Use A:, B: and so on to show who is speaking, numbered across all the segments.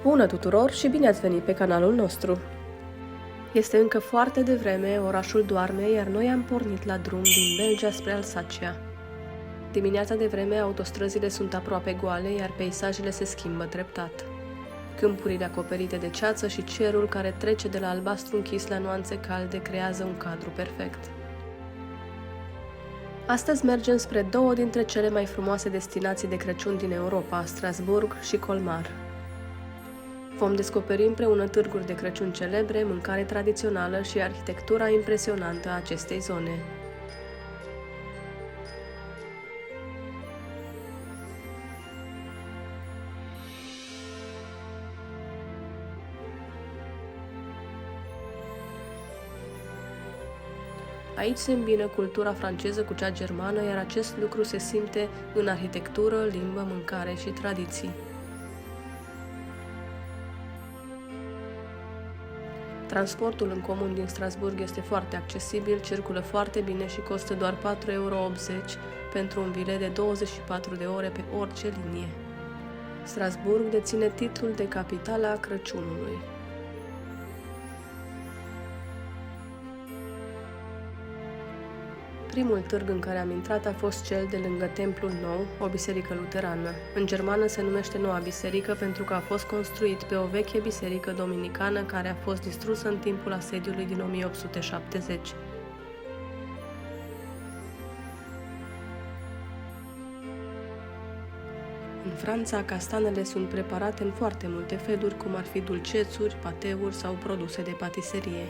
A: Bună tuturor și bine ați venit pe canalul nostru! Este încă foarte devreme, orașul doarme, iar noi am pornit la drum din Belgia spre Alsacia. Dimineața de vreme, autostrăzile sunt aproape goale, iar peisajele se schimbă treptat. Câmpurile acoperite de ceață și cerul care trece de la albastru închis la nuanțe calde creează un cadru perfect. Astăzi mergem spre două dintre cele mai frumoase destinații de Crăciun din Europa, Strasbourg și Colmar. Vom descoperi împreună târguri de Crăciun celebre, mâncare tradițională și arhitectura impresionantă a acestei zone. Aici se îmbină cultura franceză cu cea germană, iar acest lucru se simte în arhitectură, limbă, mâncare și tradiții. Transportul în comun din Strasbourg este foarte accesibil, circulă foarte bine și costă doar 4,80 € pentru un bilet de 24 de ore pe orice linie. Strasbourg deține titlul de capitală a Crăciunului. Primul târg în care am intrat a fost cel de lângă Templul Nou, o biserică luterană. În germană se numește Noua Biserică pentru că a fost construit pe o veche biserică dominicană care a fost distrusă în timpul asediului din 1870. În Franța, castanele sunt preparate în foarte multe feluri, cum ar fi dulcețuri, pateuri sau produse de patiserie.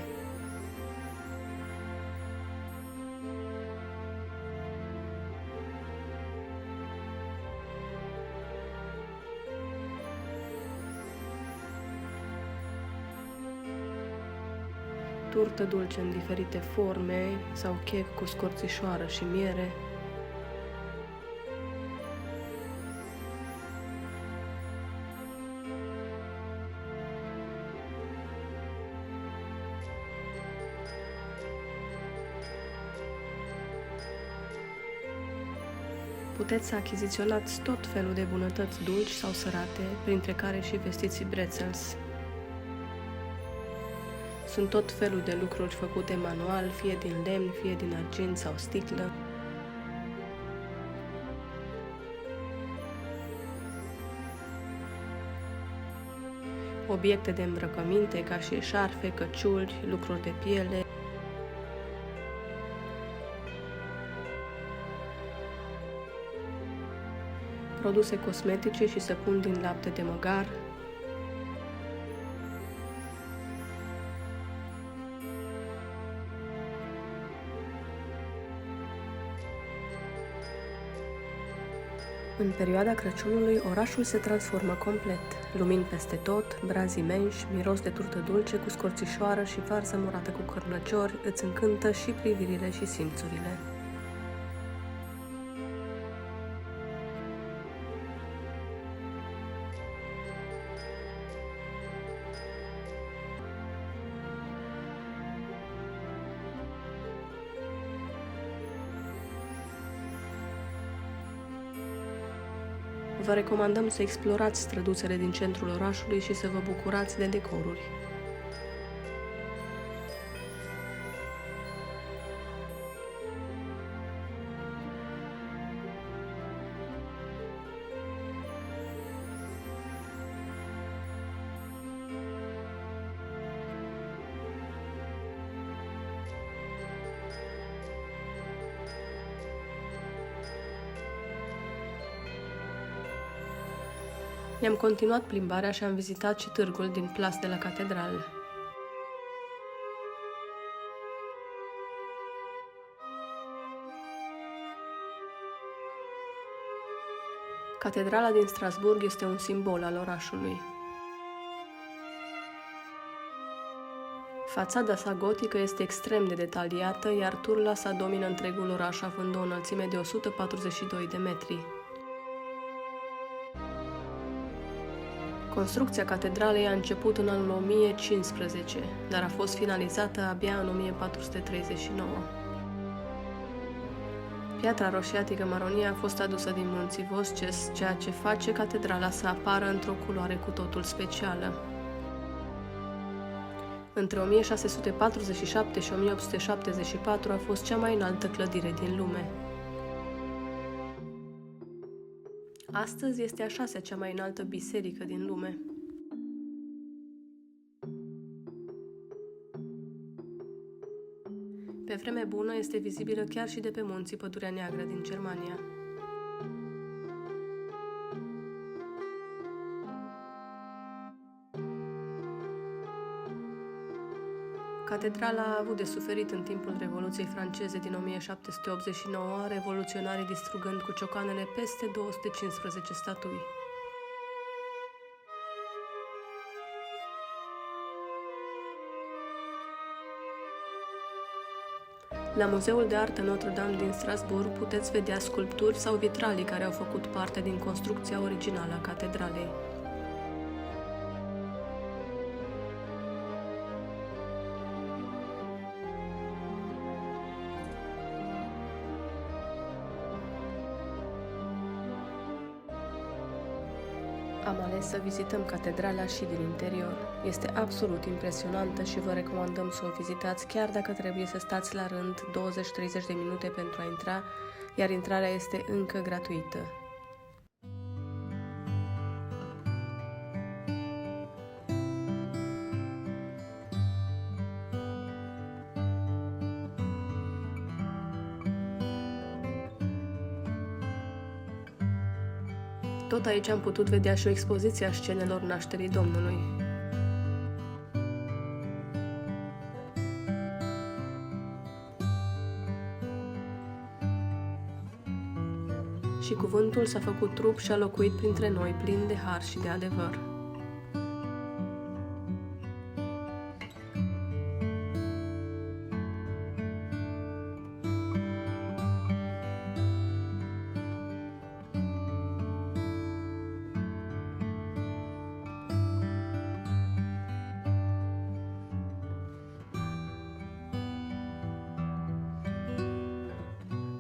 A: Turtă dulce în diferite forme sau chec cu scorțișoară și miere. Puteți să achiziționați tot felul de bunătăți dulci sau sărate, printre care și vestiții bretzels. Sunt tot felul de lucruri făcute manual, fie din lemn, fie din argint sau sticlă. Obiecte de îmbrăcăminte, ca și eșarfe, căciuli, lucruri de piele. Produse cosmetice și săpun din lapte de măgar. În perioada Crăciunului, orașul se transformă complet. Lumini peste tot, brazi imensi, miros de turtă dulce cu scorțișoară și varză murată cu cârnăciori îți încântă și privirile și simțurile. Vă recomandăm să explorați străduțele din centrul orașului și să vă bucurați de decoruri. Ne-am continuat plimbarea și am vizitat și târgul din Place de la Cathédrale. Catedrala din Strasbourg este un simbol al orașului. Fațada sa gotică este extrem de detaliată, iar turla sa domină întregul oraș, având o înălțime de 142 de metri. Construcția catedralei a început în anul 1015, dar a fost finalizată abia în 1439. Piatra roșiatică maronie a fost adusă din munții Vosges, ceea ce face catedrala să apară într-o culoare cu totul specială. Între 1647 și 1874 a fost cea mai înaltă clădire din lume. Astăzi este a 6-a cea mai înaltă biserică din lume. Pe vreme bună este vizibilă chiar și de pe munții Pădurea Neagră din Germania. Catedrala a avut de suferit în timpul Revoluției franceze din 1789, revoluționarii distrugând cu ciocanele peste 215 statui. La Muzeul de Artă Notre-Dame din Strasbourg puteți vedea sculpturi sau vitralii care au făcut parte din construcția originală a catedralei. Am ales să vizităm catedrala și din interior. Este absolut impresionantă și vă recomandăm să o vizitați chiar dacă trebuie să stați la rând 20-30 de minute pentru a intra, iar intrarea este încă gratuită. Tot aici am putut vedea și o expoziție a scenelor nașterii Domnului. Și cuvântul s-a făcut trup și a locuit printre noi, plin de har și de adevăr.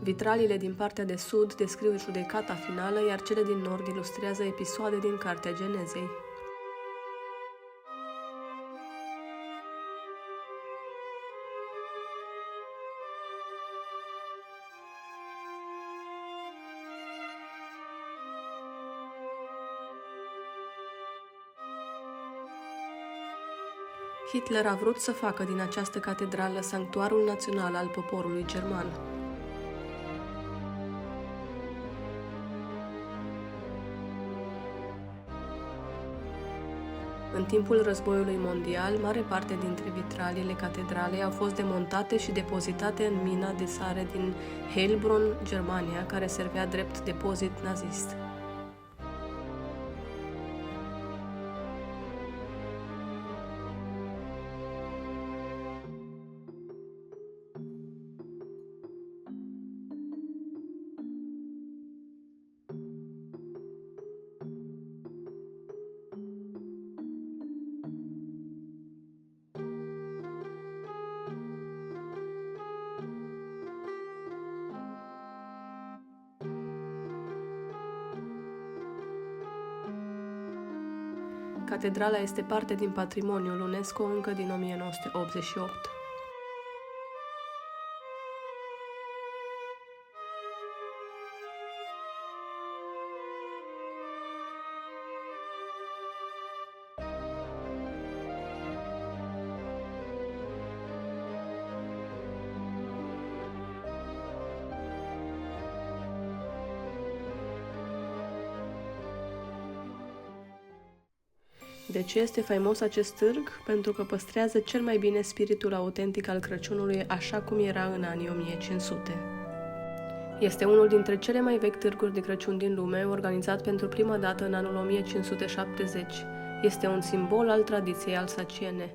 A: Vitraliile din partea de sud descriu judecata finală, iar cele din nord ilustrează episoade din Cartea Genezei. Hitler a vrut să facă din această catedrală sanctuarul național al poporului german. În timpul războiului mondial, mare parte dintre vitraliile catedralei au fost demontate și depozitate în mina de sare din Heilbronn, Germania, care servea drept depozit nazist. Catedrala este parte din patrimoniul UNESCO încă din 1988. De ce este faimos acest târg? Pentru că păstrează cel mai bine spiritul autentic al Crăciunului așa cum era în anii 1500. Este unul dintre cele mai vechi târguri de Crăciun din lume, organizat pentru prima dată în anul 1570. Este un simbol al tradiției alsaciene.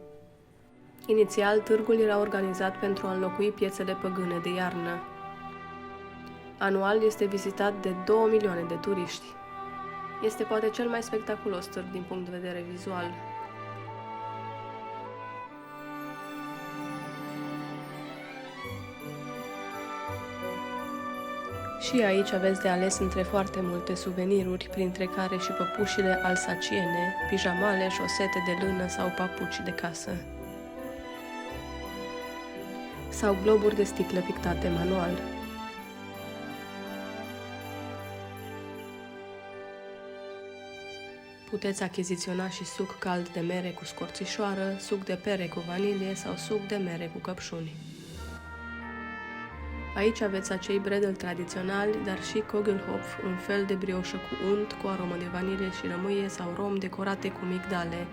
A: Inițial, târgul era organizat pentru a înlocui piețele păgâne de iarnă. Anual este vizitat de 2 milioane de turiști. Este poate cel mai spectaculos târg din punct de vedere vizual. Și aici aveți de ales între foarte multe suveniruri, printre care și păpușile alsaciene, pijamale, șosete de lână sau papuci de casă. Sau globuri de sticlă pictate manual. Puteți achiziționa și suc cald de mere cu scorțișoară, suc de pere cu vanilie sau suc de mere cu căpșuni. Aici aveți acei bredel tradiționali, dar și Kogelhopf, un fel de brioșă cu unt, cu aromă de vanilie și rămâie sau rom decorate cu migdale.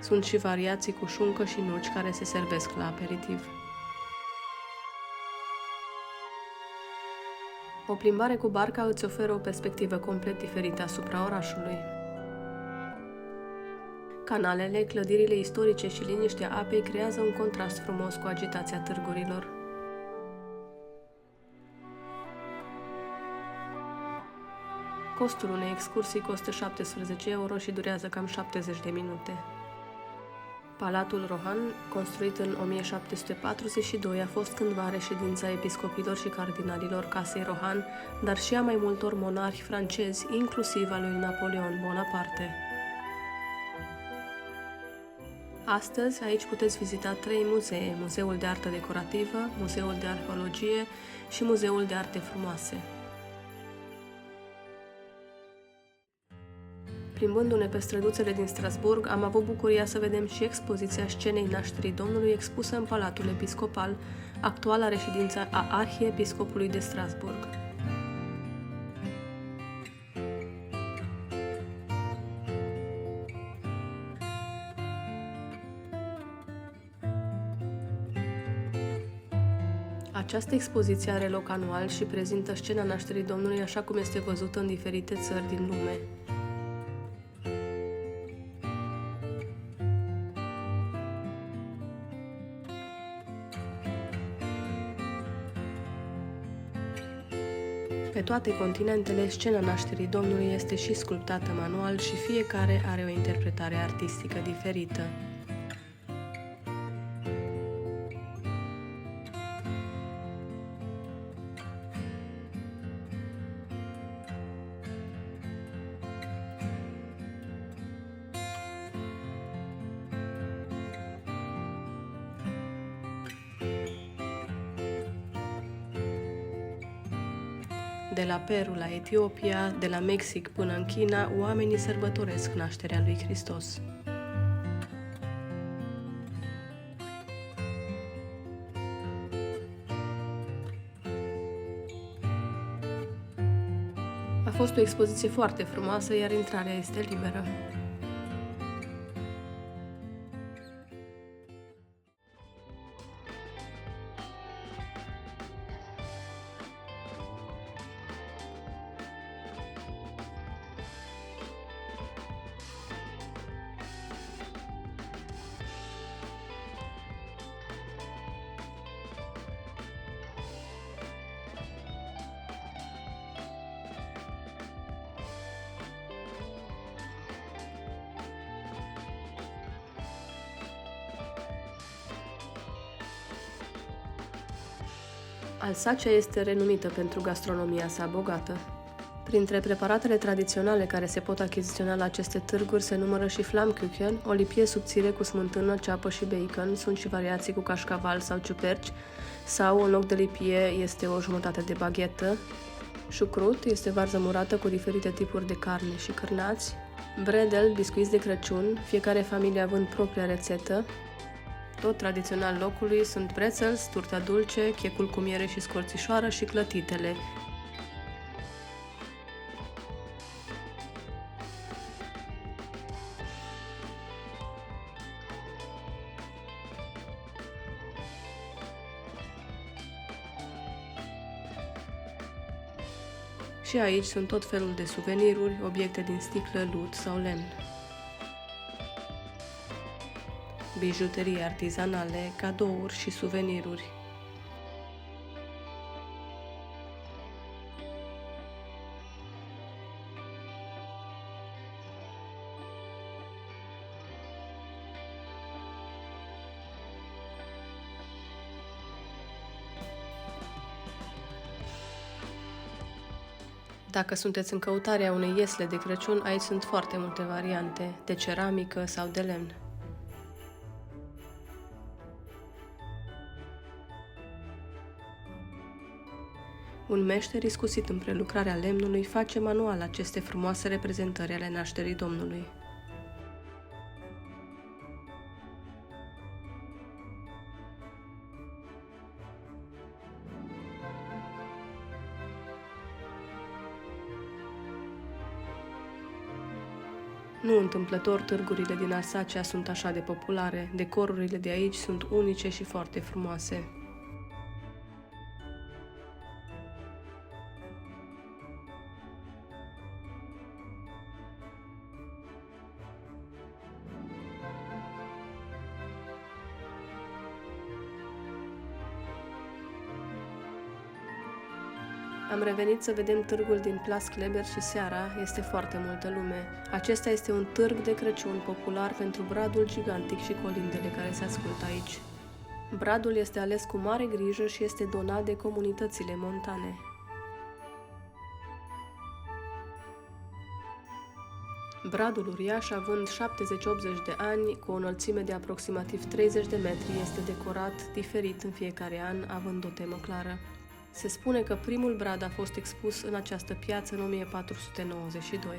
A: Sunt și variații cu șuncă și nuci care se servesc la aperitiv. O plimbare cu barca îți oferă o perspectivă complet diferită asupra orașului. Canalele, clădirile istorice și liniștea apei creează un contrast frumos cu agitația târgurilor. Costul unei excursii costă 17 euro și durează cam 70 de minute. Palatul Rohan, construit în 1742, a fost cândva reședința episcopilor și cardinalilor casei Rohan, dar și a mai multor monarhi francezi, inclusiv a lui Napoleon Bonaparte. Astăzi, aici puteți vizita 3 muzee, Muzeul de Artă Decorativă, Muzeul de Arheologie și Muzeul de Arte Frumoase. Plimbându-ne pe străduțele din Strasburg, am avut bucuria să vedem și expoziția Scenei Nașterii Domnului expusă în Palatul Episcopal, actuala reședință a Arhiepiscopului de Strasburg. Această expoziție are loc anual și prezintă scena nașterii Domnului așa cum este văzută în diferite țări din lume. Pe toate continentele, scena nașterii Domnului este și sculptată manual și fiecare are o interpretare artistică diferită. De la Peru la Etiopia, de la Mexic până în China, oamenii sărbătoresc nașterea lui Hristos. A fost o expoziție foarte frumoasă, iar intrarea este liberă. Alsacia este renumită pentru gastronomia sa bogată. Printre preparatele tradiționale care se pot achiziționa la aceste târguri se numără și flammkuchen, o lipie subțire cu smântână, ceapă și bacon, sunt și variații cu cașcaval sau ciuperci, sau în loc de lipie este o jumătate de baghetă. Șucrut este varză murată cu diferite tipuri de carne și cârnați. Bredel, biscuiți de Crăciun, fiecare familie având propria rețetă. Tot tradițional locului sunt pretzels, turta dulce, checul cu miere și scorțișoară și clătitele. Și aici sunt tot felul de suveniruri, obiecte din sticlă, lut sau lemn. Bijuterii artizanale, cadouri și suveniruri. Dacă sunteți în căutarea unei iesle de Crăciun, aici sunt foarte multe variante, de ceramică sau de lemn. Un meșter iscusit în prelucrarea lemnului face manual aceste frumoase reprezentări ale nașterii Domnului. Nu întâmplător, târgurile din Alsacia sunt așa de populare, decorurile de aici sunt unice și foarte frumoase. Am revenit să vedem târgul din Plas Kleber și seara este foarte multă lume. Acesta este un târg de Crăciun popular pentru bradul gigantic și colindele care se ascultă aici. Bradul este ales cu mare grijă și este donat de comunitățile montane. Bradul uriaș, având 70-80 de ani, cu o înălțime de aproximativ 30 de metri, este decorat diferit în fiecare an, având o temă clară. Se spune că primul brad a fost expus în această piață în 1492.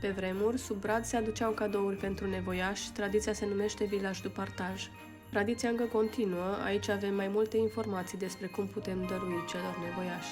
A: Pe vremuri, sub brad se aduceau cadouri pentru nevoiași, tradiția se numește Village du Partage. Tradiția încă continuă, aici avem mai multe informații despre cum putem dărui celor nevoiași.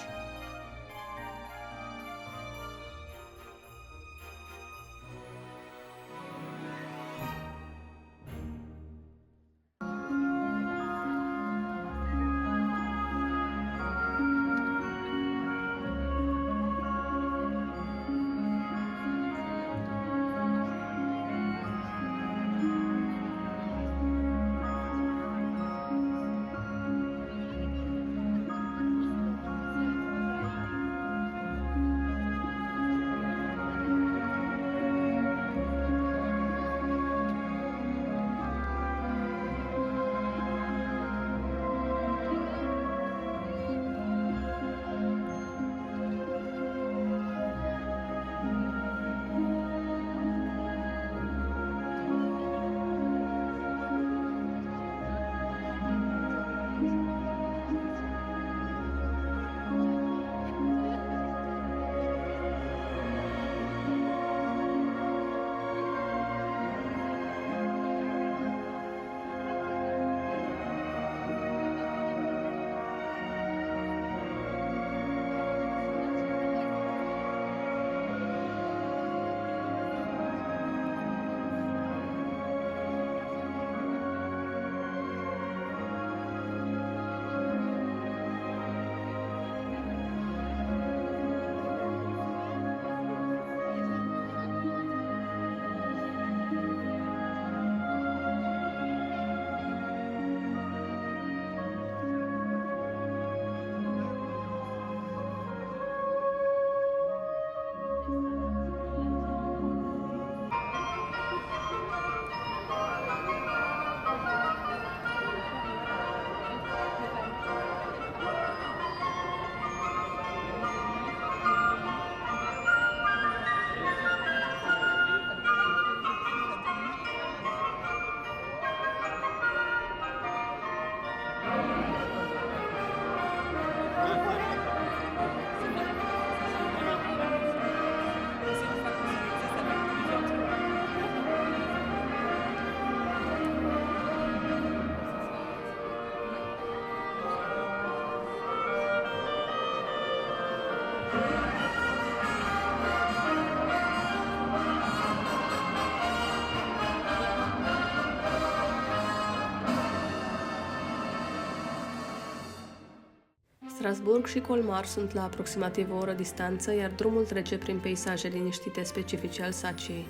A: Strasburg și Colmar sunt la aproximativ o oră distanță, iar drumul trece prin peisaje liniștite specifice Alsaciei.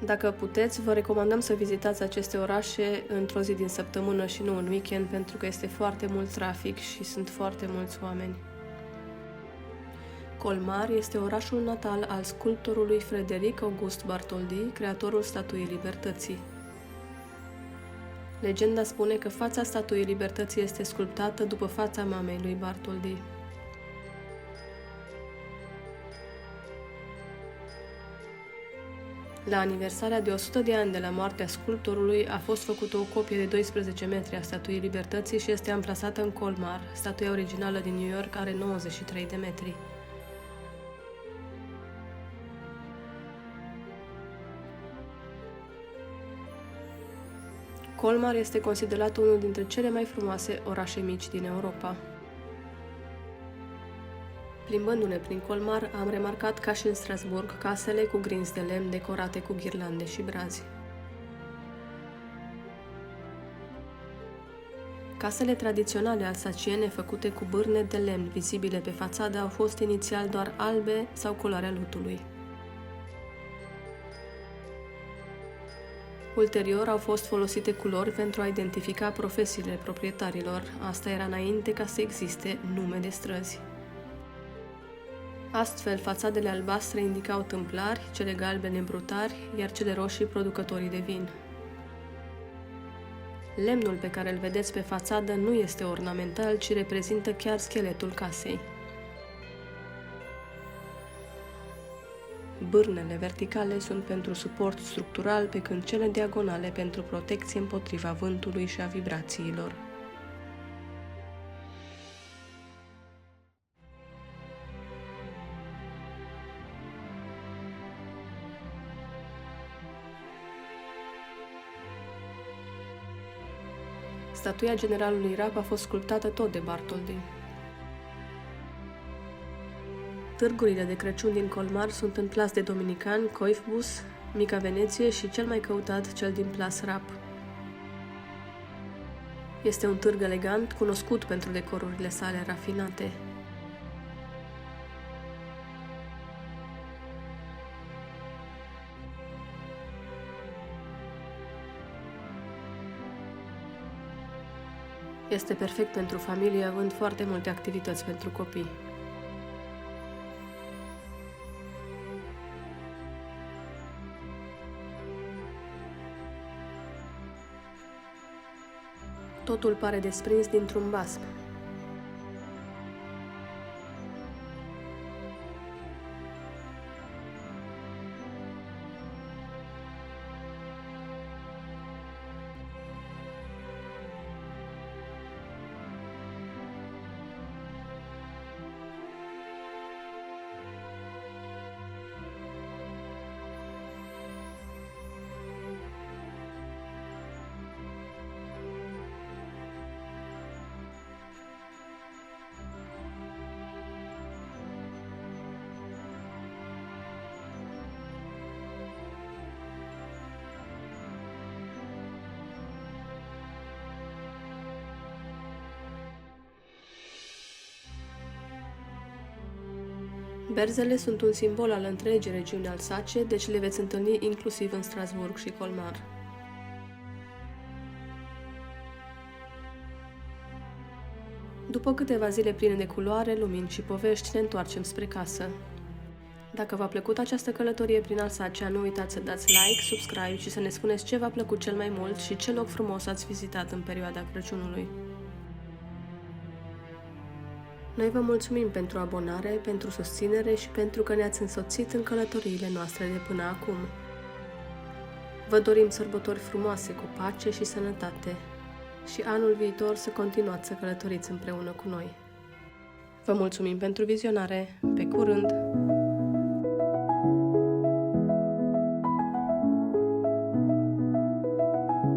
A: Dacă puteți, vă recomandăm să vizitați aceste orașe într-o zi din săptămână și nu în weekend, pentru că este foarte mult trafic și sunt foarte mulți oameni. Colmar este orașul natal al sculptorului Frederic August Bartholdi, creatorul Statuii Libertății. Legenda spune că fața statuii Libertății este sculptată după fața mamei lui Bartholdi. La aniversarea de 100 de ani de la moartea sculptorului a fost făcută o copie de 12 metri a statuii Libertății și este amplasată în Colmar. Statuia originală din New York are 93 de metri. Colmar este considerat unul dintre cele mai frumoase orașe mici din Europa. Plimbându-ne prin Colmar, am remarcat ca și în Strasburg casele cu grinzi de lemn decorate cu ghirlande și brazi. Casele tradiționale alsaciene făcute cu bârne de lemn vizibile pe fațadă au fost inițial doar albe sau culoarea lutului. Ulterior au fost folosite culori pentru a identifica profesiile proprietarilor. Asta era înainte ca să existe nume de străzi. Astfel, fațadele albastre indicau tâmplari, cele galbene brutari, iar cele roșii producătorii de vin. Lemnul pe care îl vedeți pe fațadă nu este ornamental, ci reprezintă chiar scheletul casei. Bârnele verticale sunt pentru suport structural, pe când cele diagonale pentru protecție împotriva vântului și a vibrațiilor. Statuia generalului Rapp a fost sculptată tot de Bartholdi. Târgurile de Crăciun din Colmar sunt în Plas de Dominican, Koifbus, Mica Veneție și cel mai căutat, cel din Plas Rapp. Este un târg elegant, cunoscut pentru decorurile sale rafinate. Este perfect pentru familie, având foarte multe activități pentru copii. Totul pare desprins dintr-un basm. Berzele sunt un simbol al întregii regiuni alsace, deci le veți întâlni inclusiv în Strasburg și Colmar. După câteva zile pline de culoare, lumini și povești, ne întoarcem spre casă. Dacă v-a plăcut această călătorie prin Alsacia, nu uitați să dați like, subscribe și să ne spuneți ce v-a plăcut cel mai mult și ce loc frumos ați vizitat în perioada Crăciunului. Noi vă mulțumim pentru abonare, pentru susținere și pentru că ne-ați însoțit în călătoriile noastre de până acum. Vă dorim sărbători frumoase cu pace și sănătate și anul viitor să continuați să călătoriți împreună cu noi. Vă mulțumim pentru vizionare, pe curând!